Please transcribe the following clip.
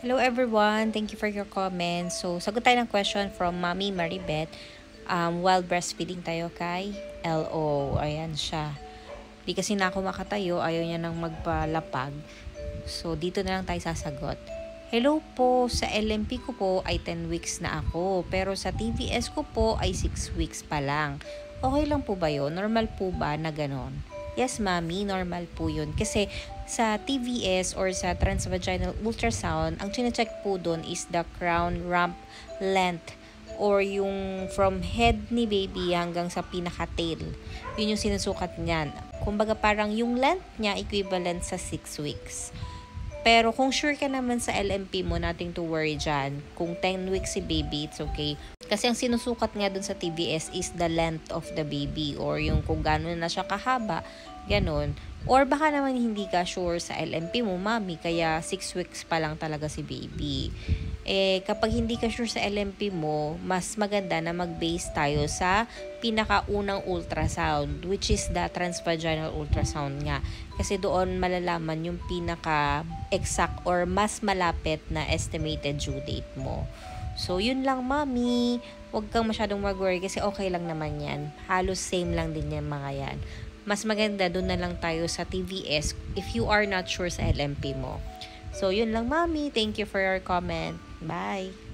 Hello everyone, thank you for your comments. So, sagot tayo ng question from Mami Maribeth. While breastfeeding tayo kay LO. Ayan siya. Di kasi na ako makatayo, ayaw niya nang magpalapag. So, dito na lang tayo sasagot. Hello po, sa LMP ko po ay 10 weeks na ako. Pero sa TVS ko po ay 6 weeks pa lang. Okay lang po ba yun? Normal po ba na ganon? Yes, mami, normal po yun. Kasi sa TVS or sa transvaginal ultrasound, ang chinecheck po doon is the crown ramp length or yung from head ni baby hanggang sa pinaka-tail. Yun yung sinusukat niyan. Kumbaga parang yung length niya equivalent sa 6 weeks. Pero kung sure ka naman sa LMP mo, nothing to worry dyan. Kung 10 weeks si baby, it's okay. Kasi ang sinusukat nga dun sa TVS is the length of the baby or yung kung gano'n na siya kahaba, ganun. Or baka naman hindi ka sure sa LMP mo, mami, kaya 6 weeks pa lang talaga si baby. Kapag hindi ka sure sa LMP mo, mas maganda na mag-base tayo sa pinakaunang ultrasound, which is the transvaginal ultrasound nga. Kasi doon malalaman yung pinaka-exact or mas malapit na estimated due date mo. So, yun lang, mami. Huwag kang masyadong mag-worry kasi okay lang naman yan. Halos same lang din yan mga yan. Mas maganda doon na lang tayo sa TVS if you are not sure sa LMP mo. So, yun lang, mami. Thank you for your comment. Bye!